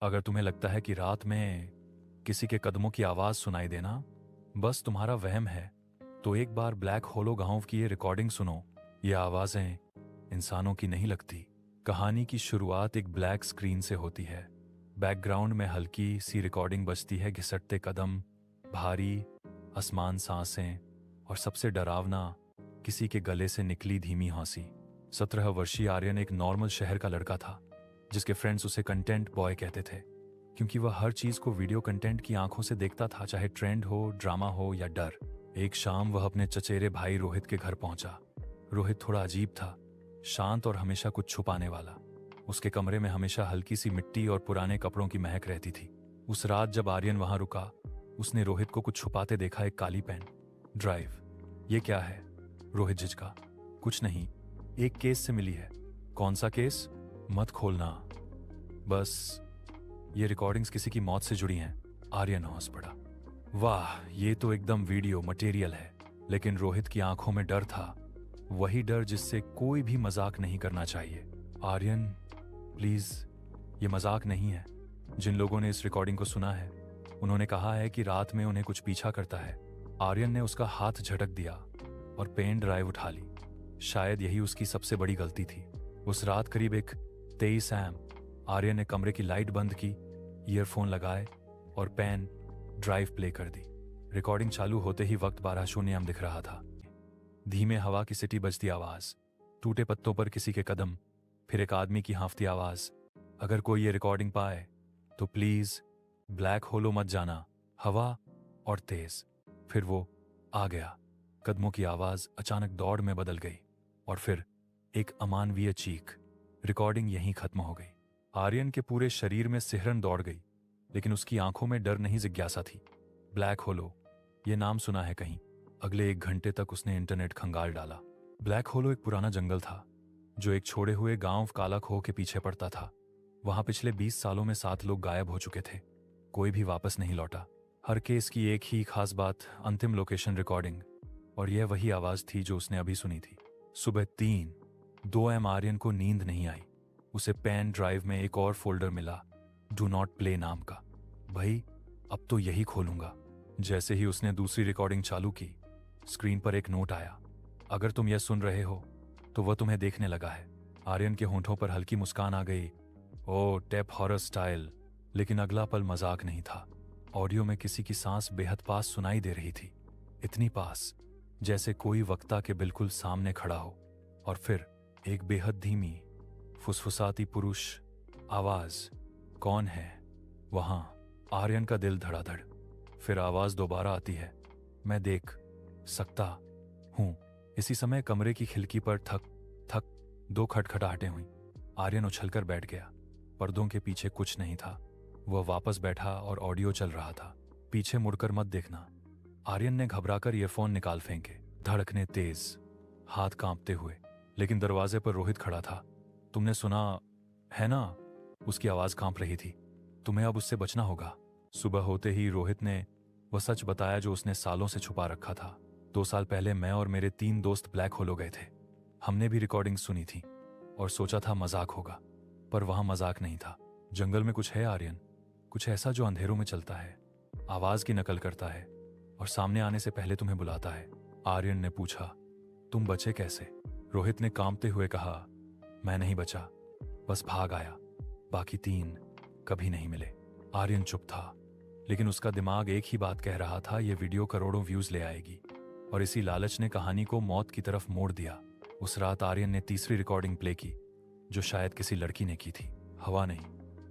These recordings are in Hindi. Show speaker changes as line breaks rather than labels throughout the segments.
अगर तुम्हें लगता है कि रात में किसी के कदमों की आवाज सुनाई देना बस तुम्हारा वहम है, तो एक बार ब्लैक होलो गांव की ये रिकॉर्डिंग सुनो। ये आवाजें इंसानों की नहीं लगती। कहानी की शुरुआत एक ब्लैक स्क्रीन से होती है। बैकग्राउंड में हल्की सी रिकॉर्डिंग बजती है, घिसटते कदम, भारी आसमान सांसें और सबसे डरावना, किसी के गले से निकली धीमी हंसी। 17 वर्षीय आर्यन एक नॉर्मल शहर का लड़का था, जिसके फ्रेंड्स उसे कंटेंट बॉय कहते थे, क्योंकि वह हर चीज को वीडियो कंटेंट की आंखों से देखता था, चाहे ट्रेंड हो, ड्रामा हो या डर। एक शाम वह अपने चचेरे भाई रोहित के घर पहुंचा। रोहित थोड़ा अजीब था, शांत और हमेशा कुछ छुपाने वाला। उसके कमरे में हमेशा हल्की सी मिट्टी और पुराने कपड़ों की महक रहती थी। उस रात जब आर्यन वहां रुका, उसने रोहित को कुछ छुपाते देखा। एक काली पेन ड्राइव। ये क्या है? रोहित झिझका। कुछ नहीं, एक केस से मिली है। कौन सा केस? मत खोलना, बस ये रिकॉर्डिंग्स किसी की मौत से जुड़ी हैं। आर्यन हंस पड़ा। वाह, ये तो एकदम वीडियो मटेरियल है। लेकिन रोहित की आंखों में डर था, वही डर जिससे कोई भी मजाक नहीं करना चाहिए। आर्यन प्लीज, ये मजाक नहीं है। जिन लोगों ने इस रिकॉर्डिंग को सुना है, उन्होंने कहा है कि रात में उन्हें कुछ पीछा करता है। आर्यन ने उसका हाथ झटक दिया और पेन ड्राइव उठा ली। शायद यही उसकी सबसे बड़ी गलती थी। उस रात करीब 1:23 AM आर्यन ने कमरे की लाइट बंद की, ईयरफोन लगाए और पेन ड्राइव प्ले कर दी। रिकॉर्डिंग चालू होते ही वक्त 12:00 AM दिख रहा था। धीमे हवा की सिटी बजती आवाज, टूटे पत्तों पर किसी के कदम, फिर एक आदमी की हांफती आवाज। अगर कोई ये रिकॉर्डिंग पाए तो प्लीज ब्लैक होलो मत जाना। हवा और तेज। फिर वो आ गया। कदमों की आवाज अचानक दौड़ में बदल गई और फिर एक अमानवीय चीख। रिकॉर्डिंग यहीं खत्म हो गई। आर्यन के पूरे शरीर में सिहरन दौड़ गई, लेकिन उसकी आंखों में डर नहीं, जिज्ञासा थी। ब्लैक होलो, ये नाम सुना है कहीं? अगले 1 घंटे तक उसने इंटरनेट खंगाल डाला। ब्लैक होलो एक पुराना जंगल था, जो एक छोड़े हुए गांव काला खो के पीछे पड़ता था। वहां पिछले 20 सालों में 7 लोग गायब हो चुके थे। कोई भी वापस नहीं लौटा। हर केस की एक ही खास बात, अंतिम लोकेशन रिकॉर्डिंग। और यह वही आवाज थी जो उसने अभी सुनी थी। सुबह 3:02 AM आर्यन को नींद नहीं आई। उसे पेन ड्राइव में एक और फोल्डर मिला, डू नॉट प्ले नाम का। भाई, अब तो यही खोलूंगा। जैसे ही उसने दूसरी रिकॉर्डिंग चालू की, स्क्रीन पर एक नोट आया। अगर तुम यह सुन रहे हो तो वह तुम्हें देखने लगा है। आर्यन के होंठों पर हल्की मुस्कान आ गई। ओ टेप हॉरर स्टाइल। लेकिन अगला पल मजाक नहीं था। ऑडियो में किसी की सांस बेहद पास सुनाई दे रही थी, इतनी पास जैसे कोई वक्ता के बिल्कुल सामने खड़ा हो। और फिर एक बेहद धीमी, फुसफुसाती पुरुष आवाज, कौन है वहां? आर्यन का दिल धड़ाधड़। फिर आवाज दोबारा आती है, मैं देख सकता हूं। इसी समय कमरे की खिड़की पर थक थक 2 खटखटाहटें हुई। आर्यन उछलकर बैठ गया। पर्दों के पीछे कुछ नहीं था। वह वापस बैठा और ऑडियो चल रहा था। पीछे मुड़कर मत देखना। आर्यन ने घबराकर ईयरफोन निकाल फेंके। धड़कने तेज, हाथ कांपते हुए। लेकिन दरवाजे पर रोहित खड़ा था। तुमने सुना है ना? उसकी आवाज कांप रही थी। तुम्हें अब उससे बचना होगा। सुबह होते ही रोहित ने वह सच बताया जो उसने सालों से छुपा रखा था। 2 साल पहले मैं और मेरे 3 दोस्त ब्लैक होलो गए थे। हमने भी रिकॉर्डिंग सुनी थी और सोचा था मजाक होगा, पर वहां मजाक नहीं था। जंगल में कुछ है आर्यन, कुछ ऐसा जो अंधेरों में चलता है, आवाज की नकल करता है और सामने आने से पहले तुम्हें बुलाता है। आर्यन ने पूछा, तुम बचे कैसे? रोहित ने कांपते हुए कहा, मैं नहीं बचा, बस भाग आया। बाकी 3 कभी नहीं मिले। आर्यन चुप था, लेकिन उसका दिमाग एक ही बात कह रहा था, यह वीडियो करोड़ों व्यूज ले आएगी। और इसी लालच ने कहानी को मौत की तरफ मोड़ दिया। उस रात आर्यन ने तीसरी रिकॉर्डिंग प्ले की, जो शायद किसी लड़की ने की थी। हवा नहीं,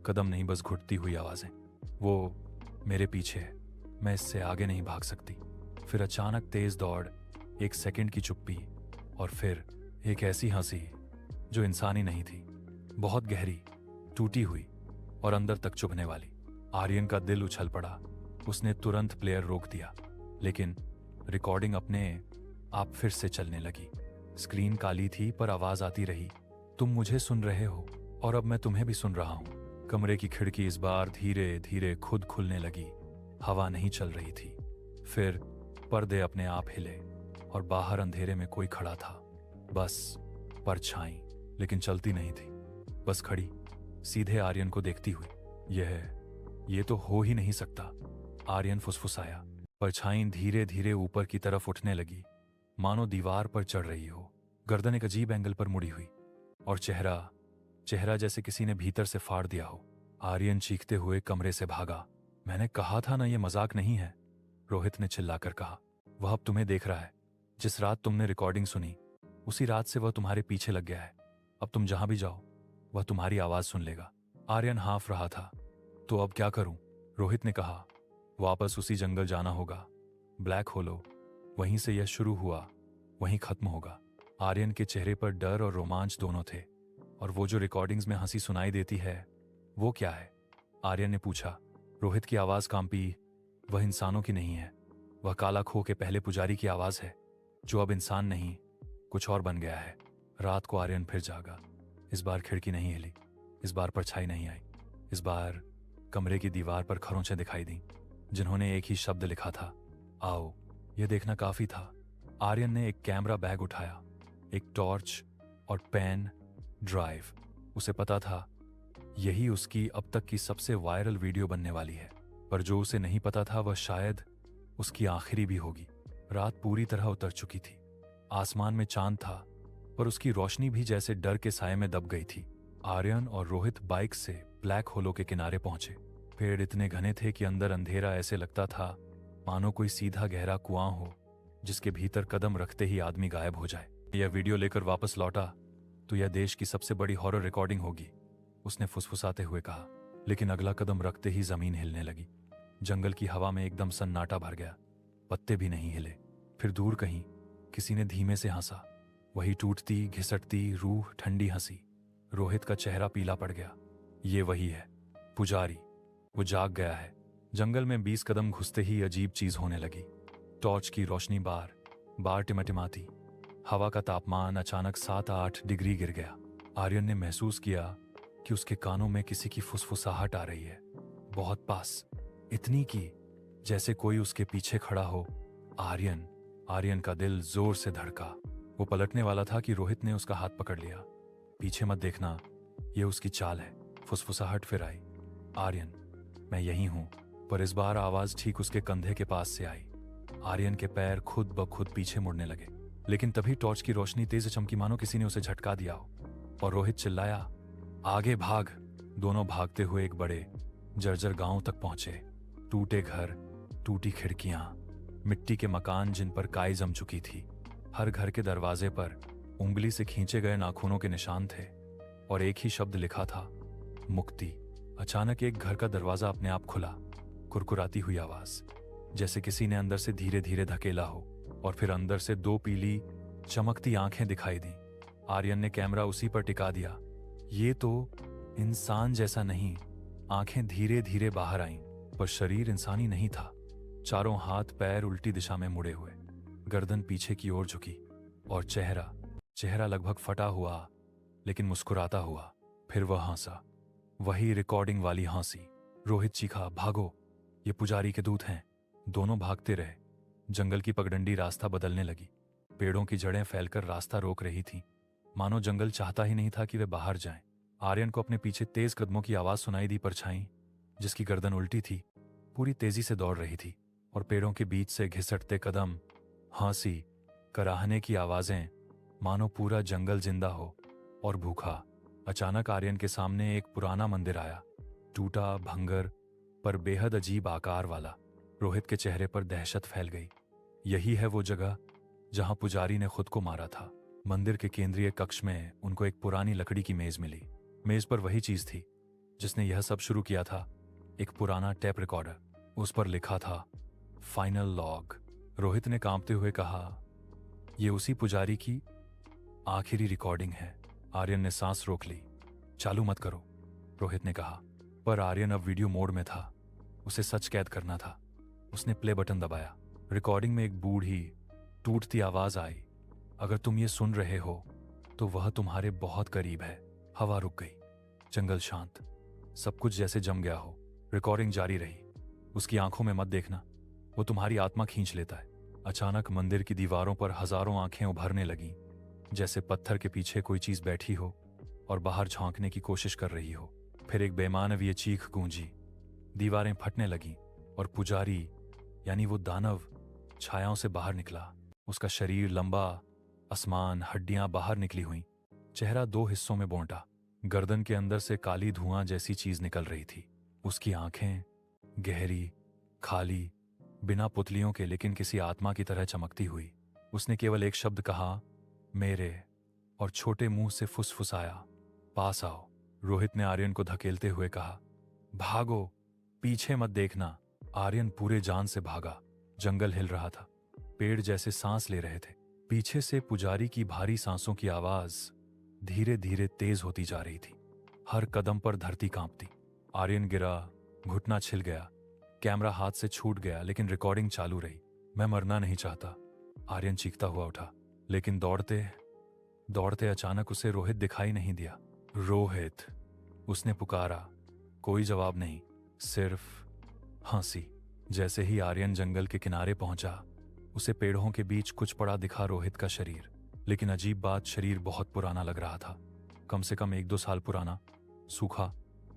कदम नहीं, बस घुटती हुई आवाजें। वो मेरे पीछे है, मैं इससे आगे नहीं भाग सकती। फिर अचानक तेज दौड़, 1 सेकंड की चुप्पी और फिर एक ऐसी हंसी जो इंसानी नहीं थी, बहुत गहरी, टूटी हुई और अंदर तक चुभने वाली। आर्यन का दिल उछल पड़ा। उसने तुरंत प्लेयर रोक दिया, लेकिन रिकॉर्डिंग अपने आप फिर से चलने लगी। स्क्रीन काली थी पर आवाज आती रही, तुम मुझे सुन रहे हो और अब मैं तुम्हें भी सुन रहा हूं। कमरे की खिड़की इस बार धीरे धीरे खुद खुलने लगी। हवा नहीं चल रही थी। फिर पर्दे अपने आप हिले और बाहर अंधेरे में कोई खड़ा था, बस परछाई, लेकिन चलती नहीं थी, बस खड़ी, सीधे आर्यन को देखती हुई। ये तो हो ही नहीं सकता, आर्यन फुसफुसाया। परछाई धीरे धीरे ऊपर की तरफ उठने लगी, मानो दीवार पर चढ़ रही हो। गर्दन एक अजीब एंगल पर मुड़ी हुई और चेहरा जैसे किसी ने भीतर से फाड़ दिया हो। आर्यन चीखते हुए कमरे से भागा। मैंने कहा था ना, ये मजाक नहीं है, रोहित ने चिल्लाकर कहा। वह अब तुम्हें देख रहा है। जिस रात तुमने रिकॉर्डिंग सुनी, उसी रात से वह तुम्हारे पीछे लग गया है। अब तुम जहां भी जाओ, वह तुम्हारी आवाज सुन लेगा। आर्यन हाँफ रहा था। तो अब क्या करूं? रोहित ने कहा। वापस उसी जंगल जाना होगा। ब्लैक होलो, वहीं से यह शुरू हुआ, वहीं खत्म होगा। आर्यन के चेहरे पर डर और रोमांच दोनों थे। और वो जो रिकॉर्डिंग्स में हंसी सुनाई देती है, वो क्या है? आर्यन ने पूछा। रोहित की आवाज कांपी। वह इंसानों की नहीं है, वह काला खो के पहले पुजारी की आवाज है, जो अब इंसान नहीं, कुछ और बन गया है। रात को आर्यन फिर जागा। इस बार खिड़की नहीं हिली, इस बार परछाई नहीं आई, इस बार कमरे की दीवार पर खरोंचें दिखाई दी, जिन्होंने एक ही शब्द लिखा था, आओ। यह देखना काफी था। आर्यन ने एक कैमरा बैग उठाया, एक टॉर्च और पेन ड्राइव। उसे पता था यही उसकी अब तक की सबसे वायरल वीडियो बनने वाली है। पर जो उसे नहीं पता था, वह शायद उसकी आखिरी भी होगी। रात पूरी तरह उतर चुकी थी। आसमान में चांद था, पर उसकी रोशनी भी जैसे डर के साये में दब गई थी। आर्यन और रोहित बाइक से ब्लैक होलो के किनारे पहुंचे। पेड़ इतने घने थे कि अंदर अंधेरा ऐसे लगता था मानो कोई सीधा गहरा कुआं हो, जिसके भीतर कदम रखते ही आदमी गायब हो जाए। यह वीडियो लेकर वापस लौटा तो यह देश की सबसे बड़ी हॉरर रिकॉर्डिंग होगी, उसने फुसफुसाते हुए कहा। लेकिन अगला कदम रखते ही जमीन हिलने लगी। जंगल की हवा में एकदम सन्नाटा भर गया। पत्ते भी नहीं हिले। फिर दूर कहीं किसी ने धीमे से हंसा, वही टूटती घिसटती रूह ठंडी हंसी। रोहित का चेहरा पीला पड़ गया। ये वही है, पुजारी। वो जाग गया है। जंगल में 20 कदम घुसते ही अजीब चीज होने लगी। टॉर्च की रोशनी बार टिमटिमाती। हवा का तापमान अचानक 7-8 डिग्री गिर गया। आर्यन ने महसूस किया कि उसके कानों में किसी की फुसफुसाहट आ रही है, बहुत पास, इतनी की जैसे कोई उसके पीछे खड़ा हो। आर्यन का दिल जोर से धड़का। वो पलटने वाला था कि रोहित ने उसका हाथ पकड़ लिया। पीछे मत देखना, ये उसकी चाल है। फुसफुसाहट फिर आई। आर्यन, मैं यहीं हूं। पर इस बार आवाज ठीक उसके कंधे के पास से आई। आर्यन के पैर खुद ब खुद पीछे मुड़ने लगे। लेकिन तभी टॉर्च की रोशनी तेज चमकी, मानो किसी ने उसे झटका दिया हो। और रोहित चिल्लाया, आगे भाग। दोनों भागते हुए एक बड़े जर्जर गांव तक पहुंचे। टूटे घर, टूटी खिड़कियां, मिट्टी के मकान जिन पर काई जम चुकी थी। हर घर के दरवाजे पर उंगली से खींचे गए नाखूनों के निशान थे और एक ही शब्द लिखा था, मुक्ति। अचानक एक घर का दरवाजा अपने आप खुला। कुरकुराती हुई आवाज, जैसे किसी ने अंदर से धीरे धीरे धकेला हो। और फिर अंदर से 2 पीली चमकती आंखें दिखाई दी। आर्यन ने कैमरा उसी पर टिका दिया। ये तो इंसान जैसा नहीं। आंखें धीरे धीरे बाहर आईं, पर शरीर इंसानी नहीं था। चारों हाथ पैर उल्टी दिशा में मुड़े हुए, गर्दन पीछे की ओर झुकी और चेहरा लगभग फटा हुआ, लेकिन मुस्कुराता हुआ। फिर वह हंसा, वही रिकॉर्डिंग वाली हंसी। रोहित चीखा, भागो, ये पुजारी के दूत हैं। दोनों भागते रहे। जंगल की पगडंडी रास्ता बदलने लगी। पेड़ों की जड़ें फैलकर रास्ता रोक रही थीं, मानो जंगल चाहता ही नहीं था कि वे बाहर जाएं। आर्यन को अपने पीछे तेज कदमों की आवाज सुनाई दी। परछाई, जिसकी गर्दन उल्टी थी, पूरी तेजी से दौड़ रही थी। और पेड़ों के बीच से घिसटते कदम, हंसी, कराहने की आवाजें, मानो पूरा जंगल जिंदा हो और भूखा। अचानक आर्यन के सामने एक पुराना मंदिर आया, टूटा, भंगर, पर बेहद अजीब आकार वाला। रोहित के चेहरे पर दहशत फैल गई। यही है वो जगह जहां पुजारी ने खुद को मारा था। मंदिर के केंद्रीय कक्ष में उनको एक पुरानी लकड़ी की मेज मिली। मेज पर वही चीज थी जिसने यह सब शुरू किया था, एक पुराना टेप रिकॉर्डर। उस पर लिखा था, फाइनल लॉग। रोहित ने कांपते हुए कहा, यह उसी पुजारी की आखिरी रिकॉर्डिंग है। आर्यन ने सांस रोक ली। चालू मत करो, रोहित ने कहा। पर आर्यन अब वीडियो मोड में था। उसे सच कैद करना था। उसने प्ले बटन दबाया। रिकॉर्डिंग में एक बूढ़ी टूटती आवाज आई, अगर तुम ये सुन रहे हो तो वह तुम्हारे बहुत करीब है। हवा रुक गई। जंगल शांत, सब कुछ जैसे जम गया हो। रिकॉर्डिंग जारी रही। उसकी आंखों में मत देखना, वो तुम्हारी आत्मा खींच लेता है। अचानक मंदिर की दीवारों पर हजारों आंखें उभरने लगीं, जैसे पत्थर के पीछे कोई चीज बैठी हो और बाहर झांकने की कोशिश कर रही हो। फिर एक बेमानवीय चीख गूंजी, दीवारें फटने लगीं और पुजारी यानी वो दानव छायाओं से बाहर निकला। उसका शरीर लंबा, आसमान, हड्डियां बाहर निकली हुईं, चेहरा दो हिस्सों में बांटा। गर्दन के अंदर से काली धुआं जैसी चीज निकल रही थी। उसकी आंखें गहरी, खाली, बिना पुतलियों के, लेकिन किसी आत्मा की तरह चमकती हुई। उसने केवल एक शब्द कहा, मेरे, और छोटे मुंह से फुसफुसाया, पास आओ। रोहित ने आर्यन को धकेलते हुए कहा, भागो, पीछे मत देखना। आर्यन पूरे जान से भागा। जंगल हिल रहा था, पेड़ जैसे सांस ले रहे थे। पीछे से पुजारी की भारी सांसों की आवाज धीरे धीरे तेज होती जा रही थी। हर कदम पर धरती कांपती। आर्यन गिरा, घुटना छिल गया, कैमरा हाथ से छूट गया, लेकिन रिकॉर्डिंग चालू रही। मैं मरना नहीं चाहता, आर्यन चीखता हुआ उठा, लेकिन दौड़ते दौड़ते अचानक उसे रोहित दिखाई नहीं दिया। रोहित, उसने पुकारा। कोई जवाब नहीं, सिर्फ हंसी। जैसे ही आर्यन जंगल के किनारे पहुंचा, उसे पेड़ों के बीच कुछ पड़ा दिखा रोहित का शरीर। लेकिन अजीब बात, शरीर बहुत पुराना लग रहा था, कम से कम 1-2 साल पुराना, सूखा,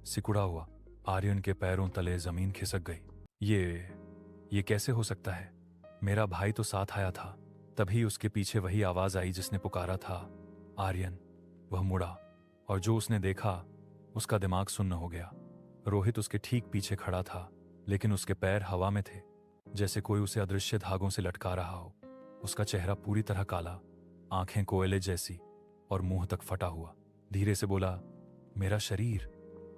सिकुड़ा हुआ। आर्यन के पैरों तले जमीन खिसक गई। ये कैसे हो सकता है? मेरा भाई तो साथ आया था। तभी उसके पीछे वही आवाज आई जिसने पुकारा था, आर्यन। वह मुड़ा और जो उसने देखा, उसका दिमाग सुन्न हो गया। रोहित उसके ठीक पीछे खड़ा था, लेकिन उसके पैर हवा में थे, जैसे कोई उसे अदृश्य धागों से लटका रहा हो। उसका चेहरा पूरी तरह काला, आंखें कोयले जैसी और मुंह तक फटा हुआ। धीरे से बोला, मेरा शरीर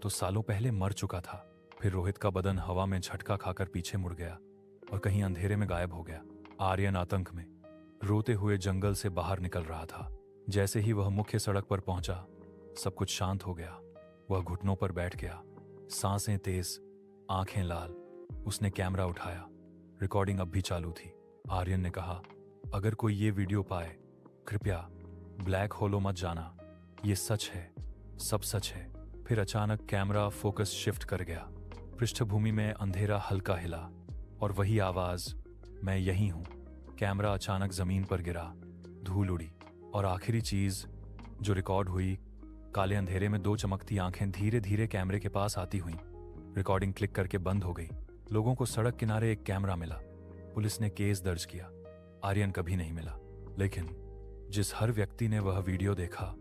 तो सालों पहले मर चुका था। फिर रोहित का बदन हवा में झटका खाकर पीछे मुड़ गया और कहीं अंधेरे में गायब हो गया। आर्यन आतंक में रोते हुए जंगल से बाहर निकल रहा था। जैसे ही वह मुख्य सड़क पर पहुंचा, सब कुछ शांत हो गया। वह घुटनों पर बैठ गया, सांसें तेज, आंखें लाल। उसने कैमरा उठाया, रिकॉर्डिंग अब भी चालू थी। आर्यन ने कहा, अगर कोई ये वीडियो पाए, कृपया ब्लैक होलो मत जाना, ये सच है, सब सच है। फिर अचानक कैमरा फोकस शिफ्ट कर गया। पृष्ठभूमि में अंधेरा हल्का हिला और वही आवाज, मैं यही हूं। कैमरा अचानक जमीन पर गिरा, धूल उड़ी और आखिरी चीज जो रिकॉर्ड हुई, काले अंधेरे में 2 चमकती आंखें धीरे धीरे कैमरे के पास आती हुईं। रिकॉर्डिंग क्लिक करके बंद हो गई। लोगों को सड़क किनारे एक कैमरा मिला। पुलिस ने केस दर्ज किया। आर्यन कभी नहीं मिला, लेकिन जिस हर व्यक्ति ने वह वीडियो देखा,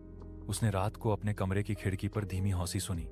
उसने रात को अपने कमरे की खिड़की पर धीमी हौसी सुनी।